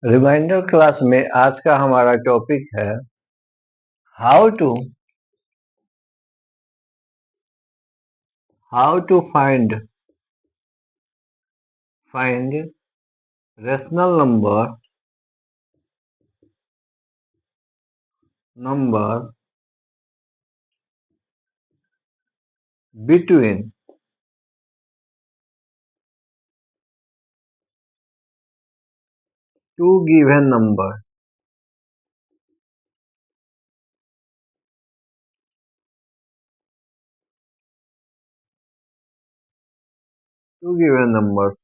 Reminder class में आज का हमारा टॉपिक है how to find rational number between two given number. Two given number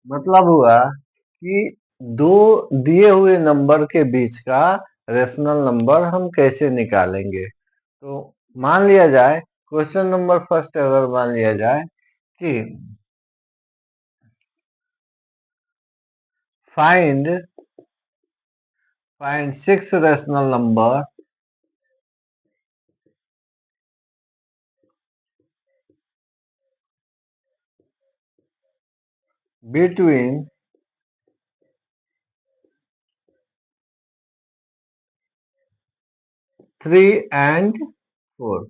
मतलब हुआ कि दो दिए हुए नंबर के बीच का रेशनल नंबर हम कैसे निकालेंगे। तो मान लिया जाए क्वेश्चन नंबर फर्स्ट अगर मान लिया जाए कि find 6 rational number between 3 and 4।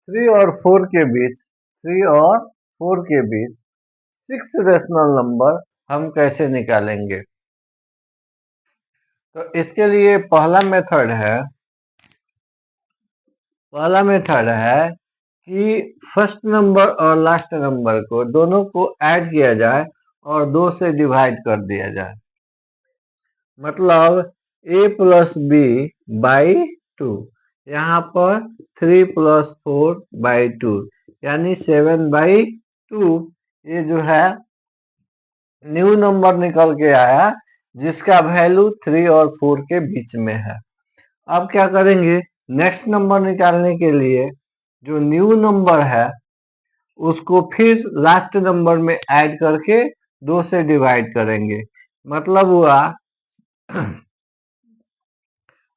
3 और 4 के बीच 6 रेशनल नंबर हम कैसे निकालेंगे। तो इसके लिए पहला मेथड है कि फर्स्ट नंबर और लास्ट नंबर को दोनों को ऐड किया जाए और 2 से डिवाइड कर दिया जाए। मतलब a प्लस बी बाई 2, यहाँ पर 3 प्लस 4 बाई 2 यानी 7 बाई 2। ये जो है न्यू नंबर निकल के आया जिसका वैल्यू 3 और 4 के बीच में है। अब क्या करेंगे, नेक्स्ट नंबर निकालने के लिए जो न्यू नंबर है उसको फिर लास्ट नंबर में ऐड करके 2 से डिवाइड करेंगे। मतलब हुआ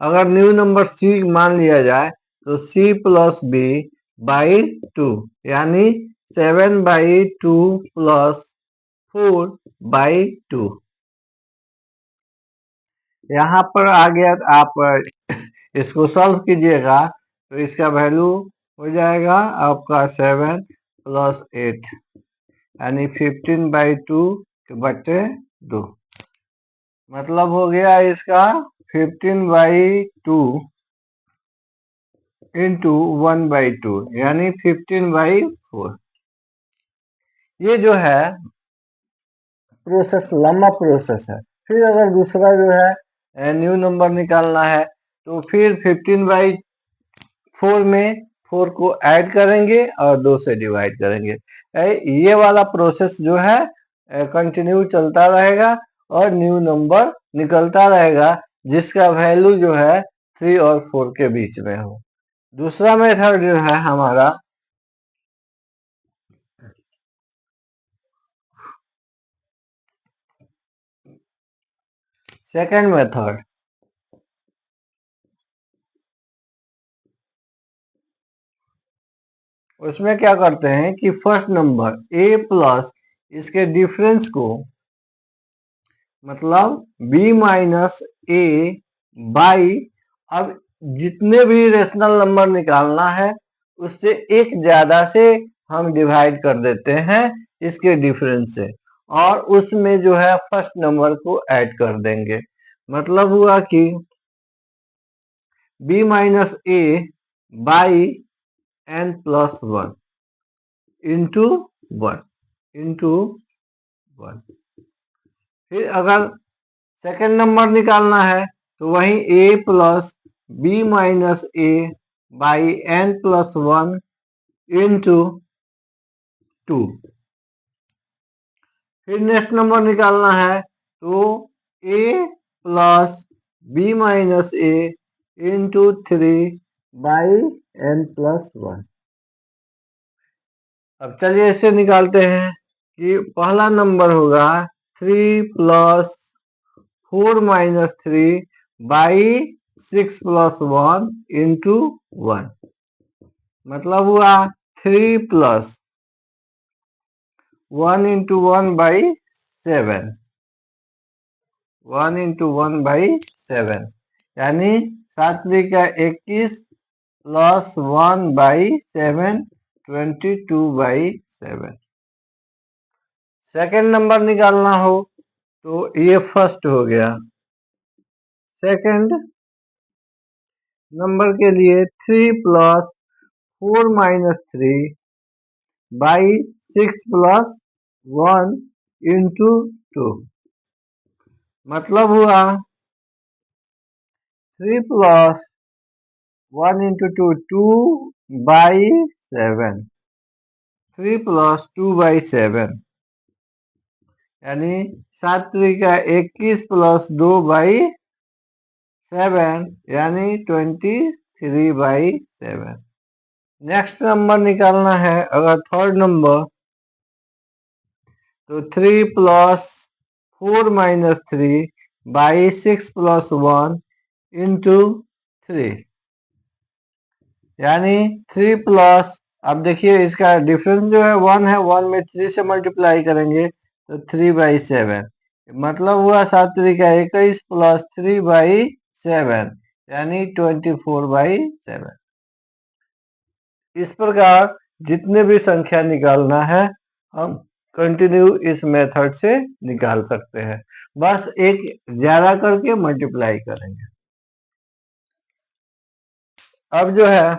अगर न्यू नंबर c मान लिया जाए तो c प्लस बी बाई 2 यानी 7 बाई 2 प्लस 4 बाई 2। यहाँ पर आ गया, आप इसको सॉल्व कीजिएगा तो इसका वैल्यू हो जाएगा आपका 7 प्लस 8 यानी 15 बाई 2 बटे 2। मतलब हो गया इसका 15 बाई 2 इंटू 1 बाई 2 यानी 15 बाई 4। ये जो है प्रोसेस लंबा प्रोसेस है। फिर अगर दूसरा जो है न्यू नंबर निकालना है तो फिर 15 बाई 4 में 4 को ऐड करेंगे और 2 से डिवाइड करेंगे। ये वाला प्रोसेस जो है कंटिन्यू चलता रहेगा और न्यू नंबर निकलता रहेगा जिसका वैल्यू जो है 3 और 4 के बीच में हो। दूसरा मेथड जो है हमारा सेकेंड मेथड, उसमें क्या करते हैं कि फर्स्ट नंबर a प्लस इसके डिफरेंस को मतलब b माइनस a बाई, अब जितने भी रेशनल नंबर निकालना है उससे एक ज्यादा से हम डिवाइड कर देते हैं इसके डिफरेंस से और उसमें जो है फर्स्ट नंबर को ऐड कर देंगे। मतलब हुआ कि b minus a by n plus 1 into 1। फिर अगर सेकेंड नंबर निकालना है तो वही a plus B minus A by n plus 1 into 2। फिर नेक्स्ट नंबर निकालना है तो a plus B minus A into 3 by n plus 1। अब चलिए इसे निकालते हैं कि पहला नंबर होगा 3 plus 4 minus 3 by 6 plus 1 into 1। मतलब हुआ 3 plus 1 into 1 by 7, 1 into 1 by 7, यानी 7 का 21 plus 1 by 7, 22 by 7। Second number निकालना हो तो ये फर्स्ट हो गया। सेकेंड नंबर के लिए 3 plus 4 minus 3 by 6 plus 1 into 2, मतलब हुआ 3 plus 1 into 2, 2 by 7, 3 plus 2 by 7, यानी 7 का 21 प्लस 2 बाई 7, यानी 23/7। नेक्स्ट नंबर निकालना है अगर थर्ड नंबर, तो 3 plus 4 minus 3 by 6 plus 1 into 3, यानी 3 प्लस, अब देखिए इसका डिफरेंस जो है 1 है, 1 में 3 से मल्टीप्लाई करेंगे तो 3/7, मतलब हुआ 7 का 21 प्लस 3/7, यानी 24/7। इस प्रकार जितने भी संख्या निकालना है हम कंटिन्यू इस मेथड से निकाल सकते हैं, बस एक ज्यादा करके मल्टीप्लाई करेंगे। अब जो है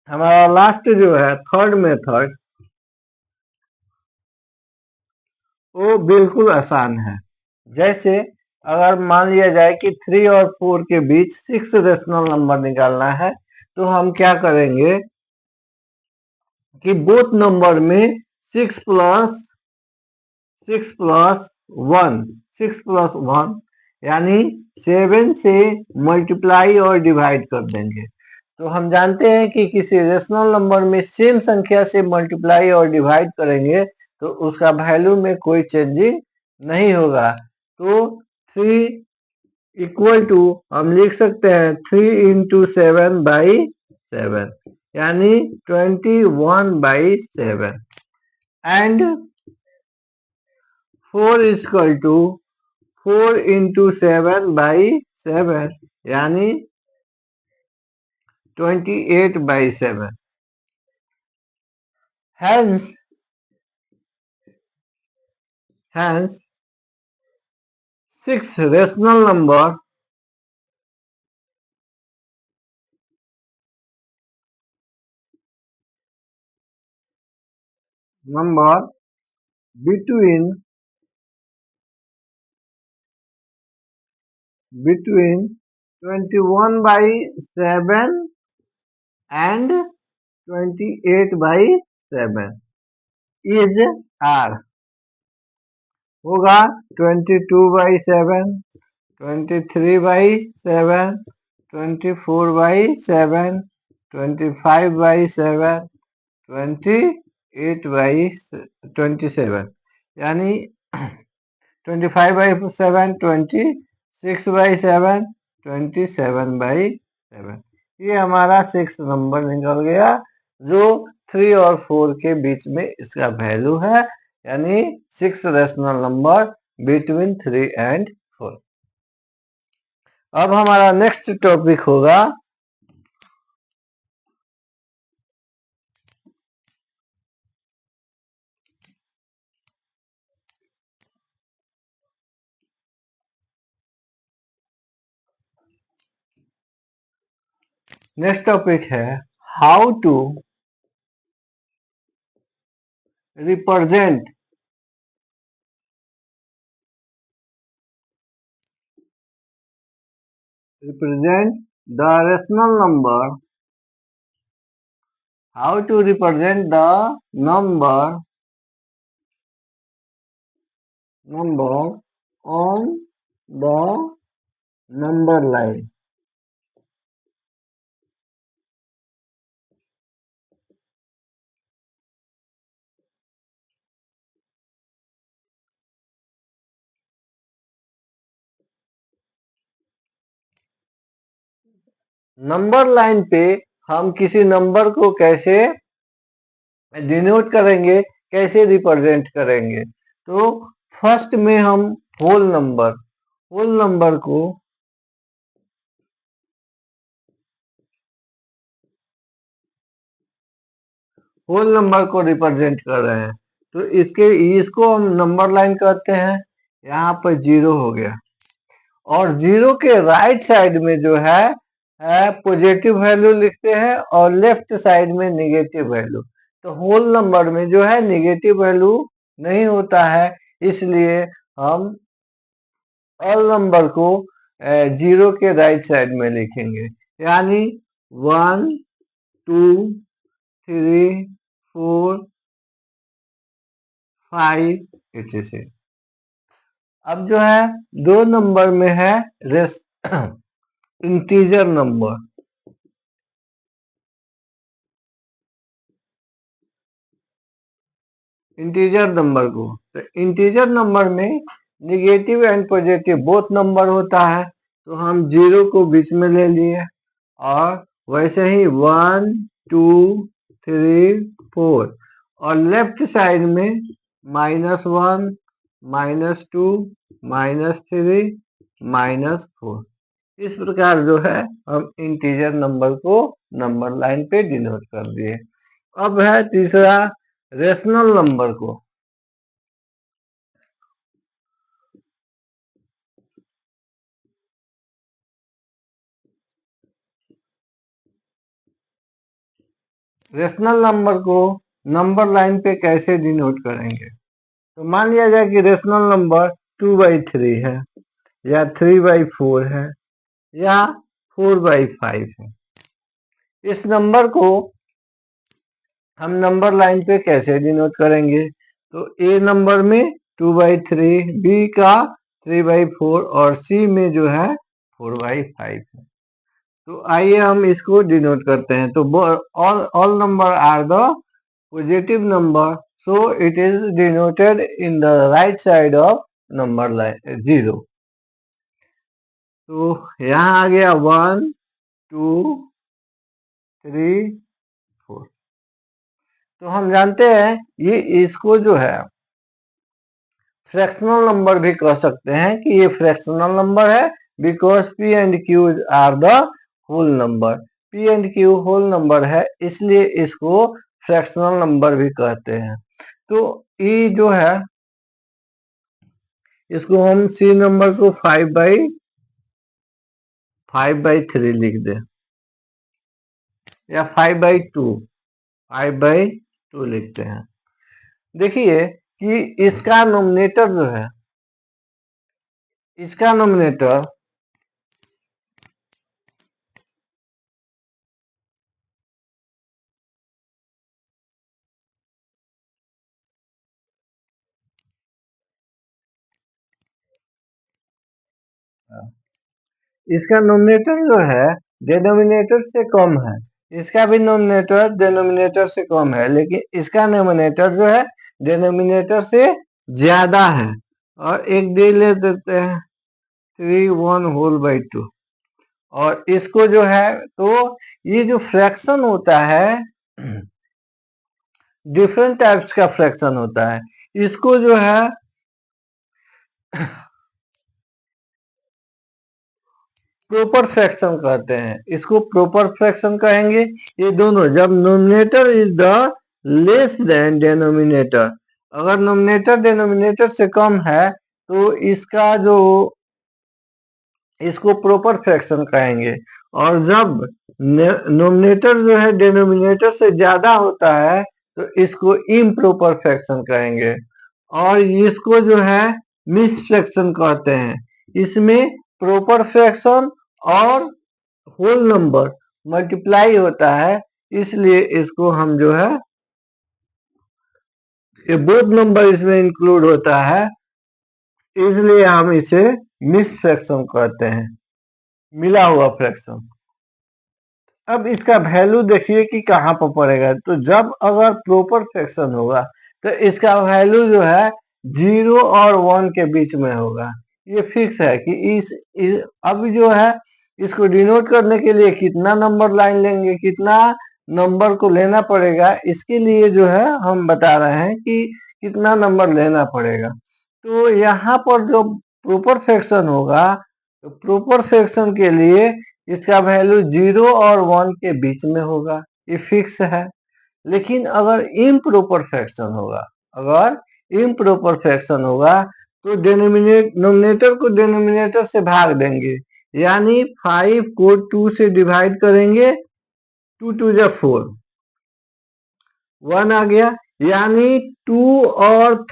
हमारा लास्ट जो है थर्ड मेथड, वो बिल्कुल आसान है। जैसे अगर मान लिया जाए कि 3 और 4 के बीच 6 रेशनल नंबर निकालना है, तो हम क्या करेंगे कि बोथ नंबर में 6 प्लस 1, 6 प्लस 1, यानी 7 से मल्टीप्लाई और डिवाइड कर देंगे। तो हम जानते हैं कि किसी रेशनल नंबर में सेम संख्या से मल्टीप्लाई और डिवाइड करेंगे तो उसका वैल्यू में कोई चेंजिंग नहीं होगा। तो 3 इक्वल टू हम लिख सकते हैं 3 इंटू 7/7, यानी 21/7, and 4 is equal to 4 into 7/7, यानी 28/7। Hence, hence 6 rational number between 21/7 and 28/7 is R, होगा 22/7, 23/7, 24/7, 25/7, 28/27, यानी 25/7, 26/7, 27/7। ये हमारा 6 नंबर निकल गया जो 3 और 4 के बीच में इसका वैल्यू है, यानी 6 रेशनल नंबर बिटवीन 3 एंड 4। अब हमारा नेक्स्ट टॉपिक होगा how to represent the rational number, how to represent the number on the number line। Number line पे हम किसी नंबर को कैसे डिनोट करेंगे कैसे रिप्रेजेंट करेंगे? तो फर्स्ट में हम होल नंबर को रिप्रेजेंट कर रहे हैं, तो इसको हम नंबर लाइन कहते हैं। यहाँ पर 0 हो गया, और 0 के राइट साइड में जो है पॉजिटिव वैल्यू लिखते हैं और लेफ्ट साइड में नेगेटिव वैल्यू। तो होल नंबर में जो है नेगेटिव वैल्यू नहीं होता है, इसलिए हम ऑल नंबर को 0 के राइट साइड में लिखेंगे, यानी 1 2 3 4 5 etc। अब जो है 2 नंबर में है रेस इंटीजर नंबर। तो इंटीजर नंबर में negative and positive both number होता है, तो हम 0 को बीच में ले लिए, और वैसे ही 1 2 3 4, और लेफ्ट साइड में -1 -2 -3 -4। इस प्रकार जो है हम इंटीजर नंबर को नंबर लाइन पे डिनोट कर दिए। अब है तीसरा रेशनल नंबर को। रेशनल नंबर को नंबर लाइन पे कैसे डिनोट करेंगे? तो मान लिया जाए कि रेशनल नंबर 2/3 है, या 3/4 है, या 4/5 है। इस नंबर को हम नंबर लाइन पे कैसे डिनोट करेंगे? तो ए नंबर में 2/3, बी का 3/4 और सी में जो है 4/5 है। तो आइए हम इसको डिनोट करते हैं। तो all number are the positive number, so it is denoted in the right side of number line 0। तो यहाँ आ गया 1 2 3 4। तो हम जानते हैं ये इसको जो है फ्रैक्शनल नंबर भी कह सकते हैं कि ये फ्रैक्शनल नंबर है, because P and Q are the whole number. P and Q whole number है, इसलिए इसको फ्रैक्शनल नंबर भी कहते हैं। तो ई जो है इसको हम सी नंबर को 5/3 लिख दें, या 5/2 लिखते हैं। देखिए कि इसका नोमिनेटर जो है, इसका नोमिनेटर इसका नोमिनेटर जो है डिनोमिनेटर से कम है, इसका भी नोमिनेटर डिनोमिनेटर से कम है, लेकिन इसका नोमिनेटर जो है डिनोमिनेटर से ज्यादा है। और एक दे ले देते हैं 3/1 और इसको जो है, तो ये जो फ्रैक्शन होता है डिफरेंट टाइप्स का फ्रैक्शन होता है। इसको जो है प्रॉपर फ्रैक्शन कहते हैं, इसको प्रॉपर फ्रैक्शन कहेंगे। ये दोनों जब nominator is the less than denominator, अगर नोमिनेटर डिनोमिनेटर से कम है तो इसको प्रॉपर फ्रैक्शन कहेंगे। और जब नोमिनेटर जो है डिनोमिनेटर से ज्यादा होता है तो इसको इम्प्रॉपर फ्रैक्शन कहेंगे। और इसको जो है मिक्स्ड फ्रैक्शन कहते हैं। इसमें प्रॉपर फ्रैक्शन और होल नंबर मल्टीप्लाई होता है, इसलिए इसको हम जो है ये बोथ नंबर इसमें इंक्लूड होता है, इसलिए हम इसे मिक्स्ड फ्रैक्शन कहते हैं, मिला हुआ फ्रैक्शन। अब इसका वैल्यू देखिए कि कहाँ पर पड़ेगा। तो जब अगर प्रॉपर फ्रैक्शन होगा तो इसका वैल्यू जो है 0 और 1 के बीच में होगा। ये फिक्स है कि अब जो है इसको डिनोट करने के लिए कितना नंबर लाइन लेंगे, कितना नंबर को लेना पड़ेगा। इसके लिए जो है हम बता रहे हैं कि कितना नंबर लेना पड़ेगा। तो यहाँ पर जो प्रॉपर फ्रैक्शन होगा, तो प्रॉपर फ्रैक्शन के लिए इसका वैल्यू 0 और 1 के बीच में होगा, ये फिक्स है। लेकिन अगर इम्प्रॉपर फ्रैक्शन होगा, अगर इम्प्रॉपर फ्रैक्शन होगा तो डिनोमिनेटर को डिनोमिनेटर से भाग देंगे, यानी 5 को 2 से डिवाइड करेंगे, 2 2 जा 4, 1 आ गया, यानी 2 और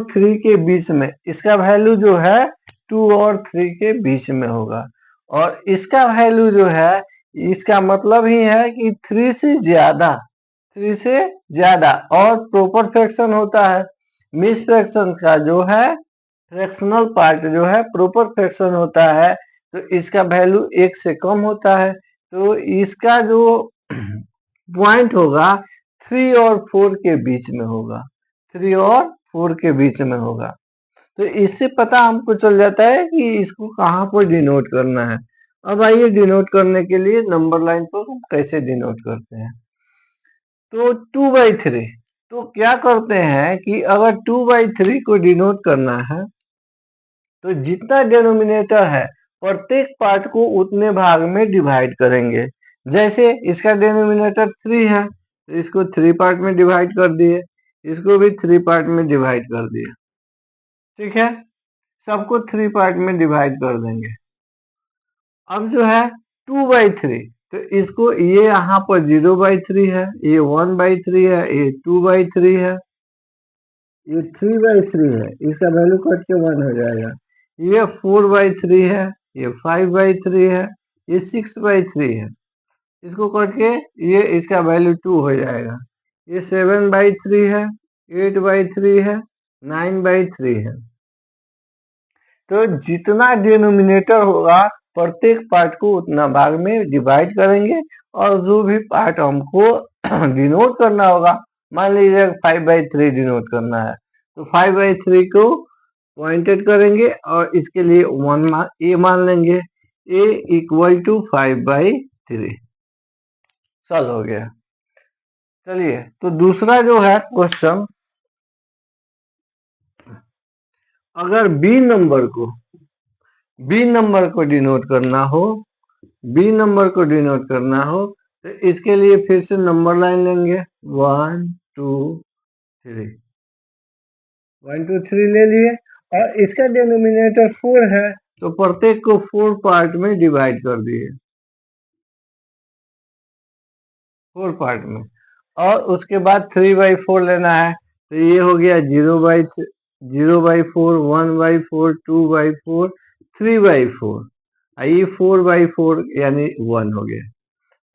3 के बीच में इसका वैल्यू जो है 2 और 3 के बीच में होगा। और इसका वैल्यू जो है, इसका मतलब ही है कि 3 से ज्यादा, 3 से ज्यादा। और प्रॉपर फ्रैक्शन होता है, मिस फ्रैक्शन का जो है फ्रैक्शनल पार्ट जो है प्रॉपर फ्रैक्शन होता है, तो इसका वैल्यू 1 से कम होता है। तो इसका जो पॉइंट होगा 3 और 4 के बीच में होगा, 3 और 4 के बीच में होगा। तो इससे पता हमको चल जाता है कि इसको कहाँ पर डिनोट करना है। अब आइए डिनोट करने के लिए नंबर लाइन पर हम कैसे डिनोट करते हैं। तो 2/3, तो क्या करते हैं कि अगर 2/3 को डिनोट करना है तो जितना डिनोमिनेटर है प्रत्येक पार्ट को उतने भाग में डिवाइड करेंगे। जैसे इसका डिनोमिनेटर 3 है तो इसको 3 पार्ट में डिवाइड कर दिए, इसको भी 3 पार्ट में डिवाइड कर दिए। ठीक है, सबको 3 पार्ट में डिवाइड कर देंगे। अब जो है 2/3, तो इसको ये यहाँ पर 0/3 है, ये 1/3 है, ये 2/3 है, ये 3/3 है, इसका वैल्यू कट के 1 हो जाएगा। ये 4/3 है, ये 5/3 है, ये 6/3 है, इसको कट के ये इसका वैल्यू 2 हो जाएगा। ये 7/3 है, 8/3 है, 9/3 है। तो जितना डिनोमिनेटर होगा प्रत्येक पार्ट को उतना भाग में डिवाइड करेंगे, और जो भी पार्ट हमको डिनोट करना होगा, मान लीजिए 5/3 डिनोट करना है, तो 5/3 को पॉइंटेड करेंगे और इसके लिए 1 ए मान लेंगे, ए इक्वल टू 5/3। चल हो गया। चलिए, तो दूसरा जो है क्वेश्चन, अगर बी नंबर को डिनोट करना हो, बी नंबर को डिनोट करना हो, तो इसके लिए फिर से नंबर लाइन लेंगे, 1 2 3, 1 2 3 ले लिए, और इसका डिनोमिनेटर 4 है तो प्रत्येक को 4 पार्ट में डिवाइड कर दिए, 4 पार्ट में। और उसके बाद 3/4 लेना है, तो ये हो गया 0/4, 1/4, 2/4, 3/4, ये 4/4 यानी 1 हो गया।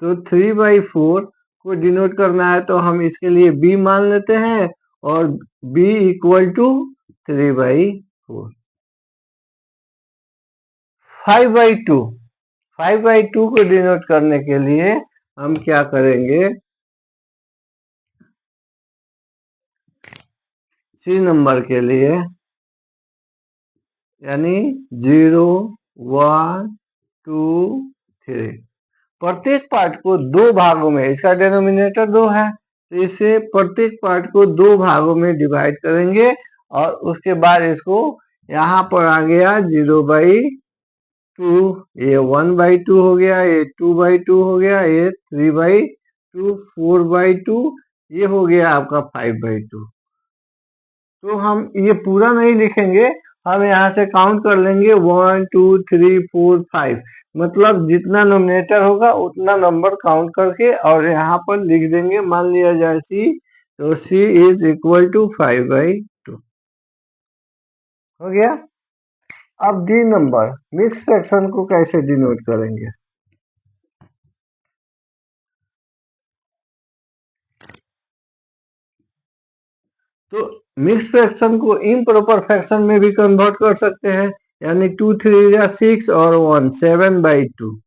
तो 3/4 को डिनोट करना है तो हम इसके लिए b मान लेते हैं, और b इक्वल टू 3/4। 5/2, 5/2 को डिनोट करने के लिए हम क्या करेंगे, सी नंबर के लिए, यानी 0 1 2 3, प्रत्येक पार्ट को 2 भागों में, इसका डिनोमिनेटर 2 है तो इसे प्रत्येक पार्ट को 2 भागों में डिवाइड करेंगे, और उसके बाद इसको यहाँ पर आ गया 0/2, ये 1/2 हो गया, ये 2/2 हो गया, ये 3/2, 4/2, ये हो गया आपका 5/2। तो हम ये पूरा नहीं लिखेंगे, हम यहाँ से काउंट कर लेंगे 1 2 3 4 5, मतलब जितना नोमिनेटर होगा उतना नंबर काउंट करके और यहाँ पर लिख देंगे। मान लिया जाए सी, तो सी इज इक्वल टू 5/2 हो गया। अब डी नंबर, मिक्स फ्रैक्शन को कैसे डिनोट करेंगे। तो मिक्स फ्रैक्शन को इम्प्रॉपर फ्रैक्शन में भी कन्वर्ट कर सकते हैं, यानी 2 3 या 6 और 1 7/2,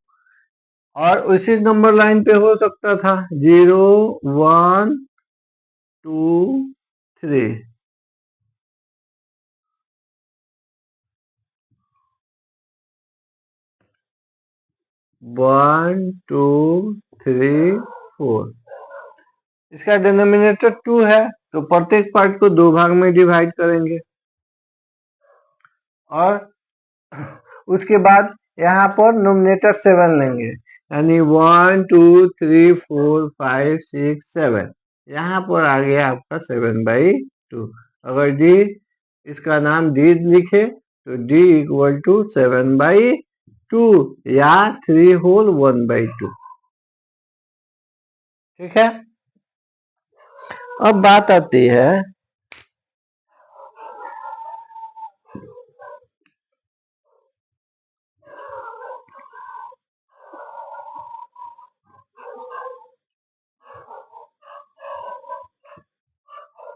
और उसी नंबर लाइन पे हो सकता था 0 1 2 3। 1 2 3 4। इसका डिनोमिनेटर 2 है, तो प्रत्येक पार्ट को 2 भाग में डिवाइड करेंगे और उसके बाद यहाँ पर नोमिनेटर 7 लेंगे, यानी 1 2 3 4 5 6 7। यहाँ पर आ गया आपका 7/2। अगर डी इसका नाम डी लिखे तो डी इक्वल टू 7/2 या 3 होल 1/2। ठीक है। अब बात आती है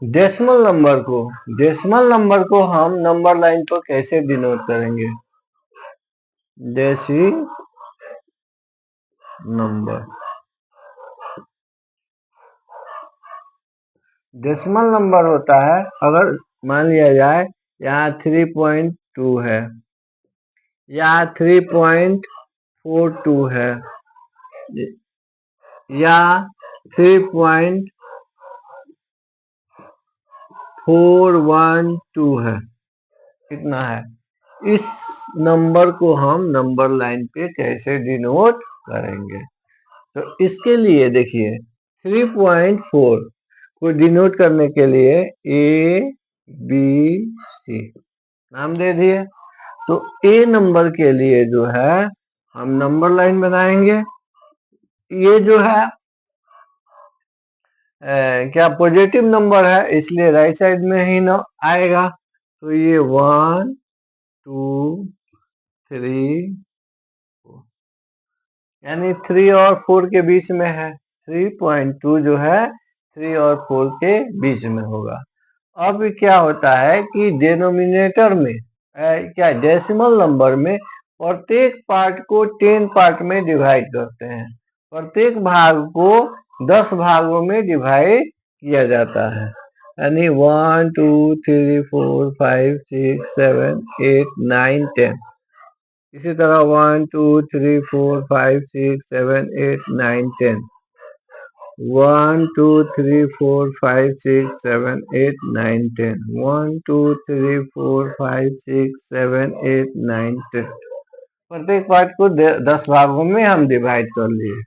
डेसिमल नंबर को। डेसिमल नंबर को हम नंबर लाइन पर कैसे डिनोट करेंगे? Deci number. डेसिमल नंबर होता है, अगर मान लिया जाए यहाँ 3.2 है या 3.42 है या 3.412 है, कितना है? इस नंबर को हम नंबर लाइन पे कैसे डिनोट करेंगे? तो इसके लिए देखिए 3.4 को डिनोट करने के लिए ए बी सी नाम दे दिए। तो ए नंबर के लिए जो है हम नंबर लाइन बनाएंगे। ये जो है क्या पॉजिटिव नंबर है, इसलिए राइट साइड में ही ना आएगा। तो ये 1 2 3 यानी 3 और 4 के बीच में है। 3.2 जो है 3 और 4 के बीच में होगा। अब क्या होता है कि डिनोमिनेटर में क्या डेसिमल नंबर में प्रत्येक पार्ट को 10 पार्ट में डिवाइड करते हैं। प्रत्येक भाग को 10 भागों में डिवाइड किया जाता है, यानी 1 2 3 4 5 6 7 8 9 10। इसी तरह 1 2 3 4 5 6 7 8 9 10। 1 2 3 4 5 6 7 8 9 10। 1 2 3 4 5 6 7 8 9 10। प्रत्येक पार्ट को 10 भागों में हम डिवाइड कर लिए।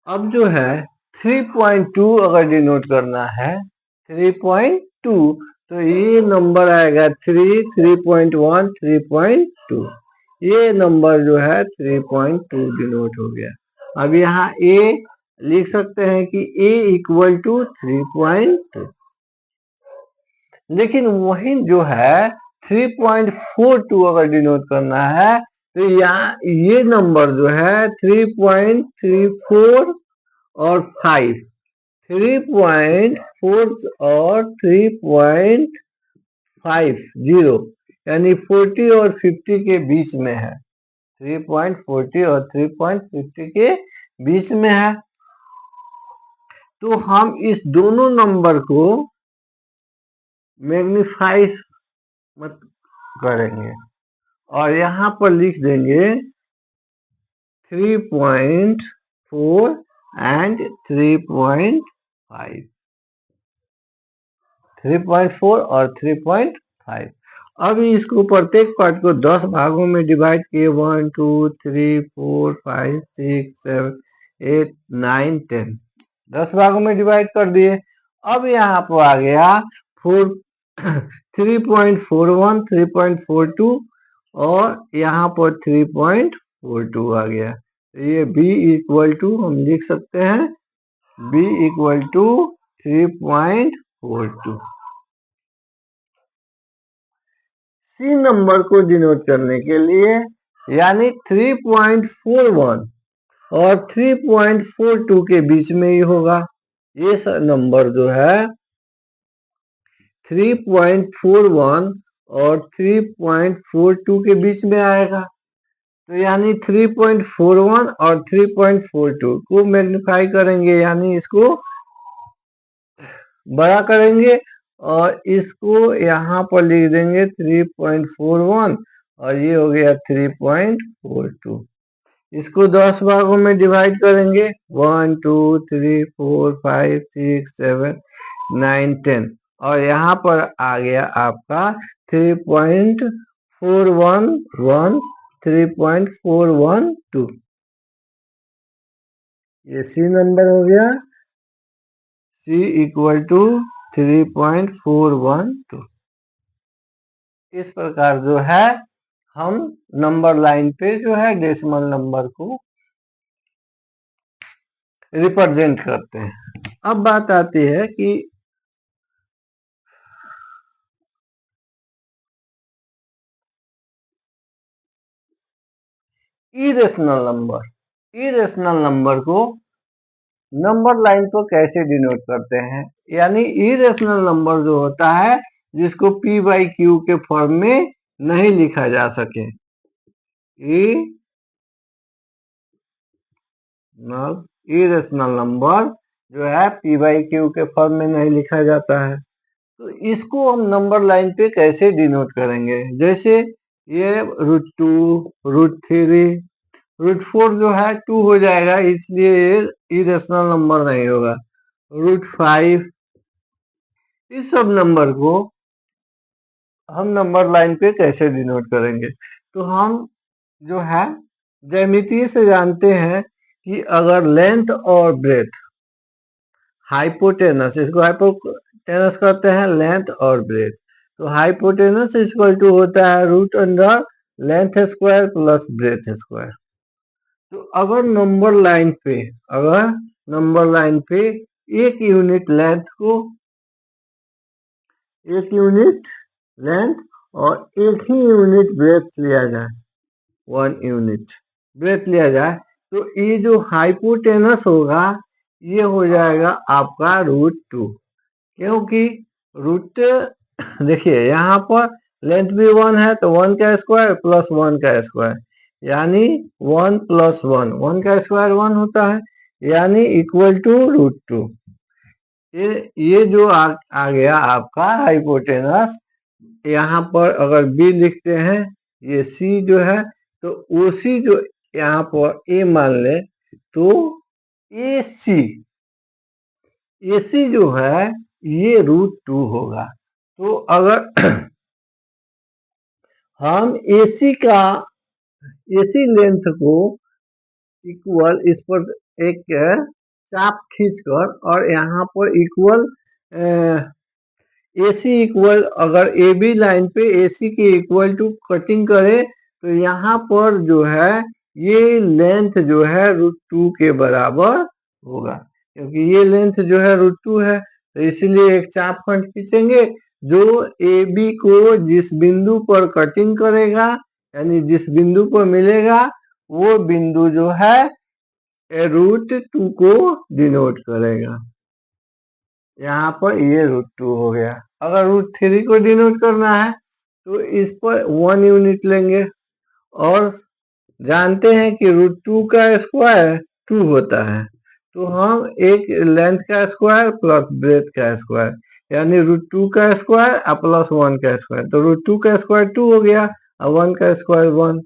अब जो है 3.2 अगर डिनोट करना है 3.2, तो ये नंबर आएगा 3 3.1 3.2। ये नंबर जो है 3.2 डिनोट हो गया। अब यहाँ ए लिख सकते हैं कि a इक्वल टू 3.2। लेकिन वही जो है 3.42 अगर डिनोट करना है तो यहाँ ये नंबर जो है 3.34 और 5, 3.4 और 3.50 यानी 40 और 50 के बीच में है। 3.40 और 3.50 के बीच में है। तो हम इस दोनों नंबर को मैग्नीफाई मत करेंगे और यहाँ पर लिख देंगे 3.4 एंड 3.5। 3.4 और 3.5। अब इसको प्रत्येक पार्ट को 10 भागों में डिवाइड किए 1 2 3 4 5 6 7 8 9 10। 10 भागों में डिवाइड कर दिए। अब यहाँ पर आ गया 3.41 3.42 और यहाँ पर 3.42 आ गया। तो ये b इक्वल टू हम लिख सकते हैं b equal to 3.42। C number को डिनोट करने के लिए यानी 3.41 और 3.42 के बीच में ही होगा। ये नंबर जो है 3.41 और 3.42 के बीच में आएगा। तो यानी 3.41 और 3.42 को मैग्नीफाई करेंगे, यानी इसको बड़ा करेंगे और इसको यहाँ पर लिख देंगे 3.41 और ये हो गया 3.42। इसको 10 भागों में डिवाइड करेंगे 1 2 3 4 5 6 7 9 10 और यहाँ पर आ गया आपका 3.411 3.412। ये सी नंबर हो गया, C इक्वल टू 3.412। इस प्रकार जो है हम नंबर लाइन पे जो है डेसिमल नंबर को रिप्रेजेंट करते हैं। अब बात आती है कि इरेशनल नंबर को नंबर लाइन को कैसे डिनोट करते हैं, यानी इरेशनल नंबर जो होता है जिसको P बाई क्यू के फॉर्म में नहीं लिखा जा सके, इरेशनल नंबर जो है P बाई क्यू के फॉर्म में नहीं लिखा जाता है, तो इसको हम नंबर लाइन पे कैसे डिनोट करेंगे। जैसे ये √2 √3 √4 जो है 2 हो जाएगा, इसलिए ये इरेशनल नंबर नहीं होगा। √5 इस सब नंबर को हम नंबर लाइन पे कैसे डिनोट करेंगे, तो हम जो है ज्यामिति से जानते हैं कि अगर लेंथ और ब्रेथ हाइपोटेनस, इसको हाइपोटेनस करते हैं लेंथ और ब्रेथ, तो हाइपोटेनस इक्वल टू होता है root under length square plus breadth square. तो अगर नंबर लाइन पे एक यूनिट लेंथ और एक ही यूनिट ब्रेथ लिया जाए, 1 यूनिट ब्रेथ लिया जाए, तो ये जो हाइपोटेनस होगा ये हो जाएगा आपका √2, क्योंकि रूट देखिए यहाँ पर लेंथ भी 1 है तो 1 का स्क्वायर प्लस 1 का स्क्वायर, यानी 1 प्लस 1, 1 का स्क्वायर 1 होता है, यानी इक्वल टू √2। ये जो आ गया आपका हाइपोटेनस। यहाँ पर अगर बी लिखते हैं, ये सी जो है, तो ओ सी जो यहाँ पर ए मान ले, तो ए सी जो है ये √2 होगा। तो अगर हम एसी लेंथ को इक्वल इस पर एक चाप खींचकर और यहाँ पर इक्वल एसी इक्वल अगर ए बी लाइन पे एसी के इक्वल टू कटिंग करे, तो यहाँ पर जो है ये लेंथ जो है √2 के बराबर होगा, क्योंकि ये लेंथ जो है √2 है, तो इसीलिए एक चाप खंड खींचेंगे जो ए बी को जिस बिंदु पर कटिंग करेगा, यानी जिस बिंदु पर मिलेगा वो बिंदु जो है √2 को डिनोट करेगा। यहाँ पर ये √2 हो गया। अगर √3 को डिनोट करना है तो इस पर 1 यूनिट लेंगे और जानते हैं कि √2 का स्क्वायर 2 होता है, तो हम एक लेंथ का स्क्वायर प्लस ब्रेथ का स्क्वायर, यानी √2 का स्क्वायर प्लस 1 का स्क्वायर, तो √2 का स्क्वायर 2 हो गया और 1 का स्क्वायर 1,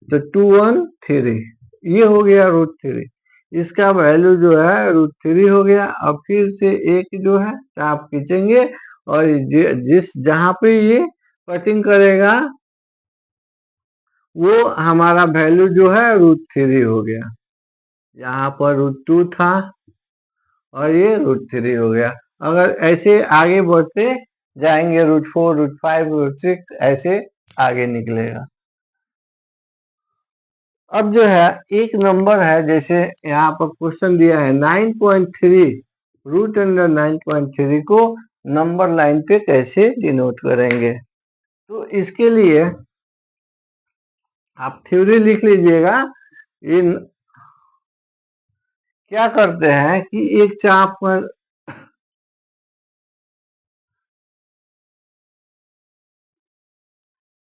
तो 2 1 3, ये हो गया √3। इसका वैल्यू जो है √3 हो गया। अब फिर से एक जो है चाप खींचेंगे और जिस जहां पे ये कटिंग करेगा वो हमारा वैल्यू जो है √3 हो गया। यहाँ पर √2 था और ये √3 हो गया। अगर ऐसे आगे बढ़ते जाएंगे √4 √5 √6 ऐसे आगे निकलेगा। अब जो है एक नंबर है, जैसे यहाँ पर क्वेश्चन दिया है 9.3, रूट अंडर 9.3 को नंबर लाइन पे कैसे डिनोट करेंगे, तो इसके लिए आप थ्योरी लिख लीजिएगा। इन क्या करते हैं कि एक चाप पर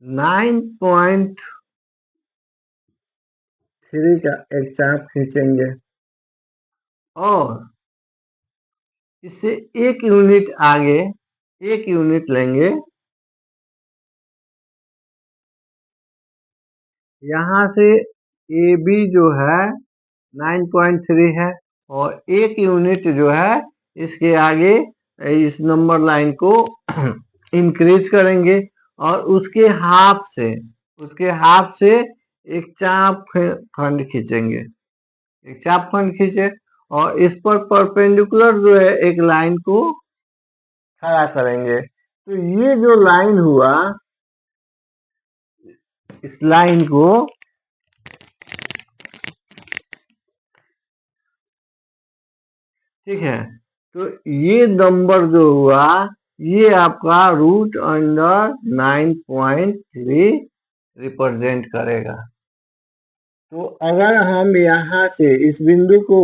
9.3 का एक चाप खींचेंगे और इससे एक यूनिट आगे 1 यूनिट लेंगे, यहाँ से ए बी जो है 9.3 है, और 1 यूनिट जो है इसके आगे इस नंबर लाइन को इंक्रीज करेंगे, और उसके हाफ से एक चाप खंड खींचेंगे, एक चाप खंड खींचे, और इस पर परपेंडिकुलर जो है एक लाइन को खड़ा करेंगे। तो ये जो लाइन हुआ, इस लाइन को ठीक है, तो ये नंबर जो हुआ ये आपका रूट अंडर 9.3 रिप्रेजेंट करेगा। तो अगर हम यहाँ से इस बिंदु को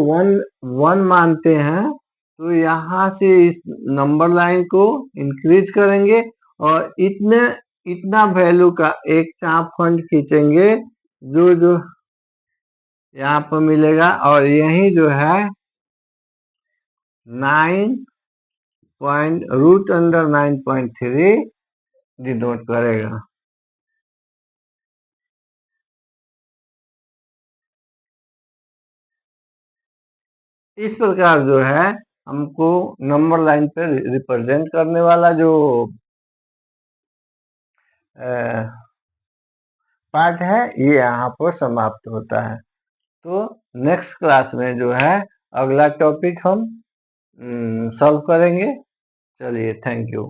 1 मानते हैं, तो यहाँ से इस नंबर लाइन को इंक्रीज करेंगे, और इतना वैल्यू का एक चाप खंड खींचेंगे जो जो यहाँ पर मिलेगा, और यही जो है 9 रूट अंडर 9.3 डिनोट करेगा। इस प्रकार जो है हमको नंबर लाइन पे रिप्रेजेंट करने वाला जो पार्ट है ये यहाँ पर समाप्त होता है। तो नेक्स्ट क्लास में जो है अगला टॉपिक हम सॉल्व करेंगे। चलिए, थैंक यू।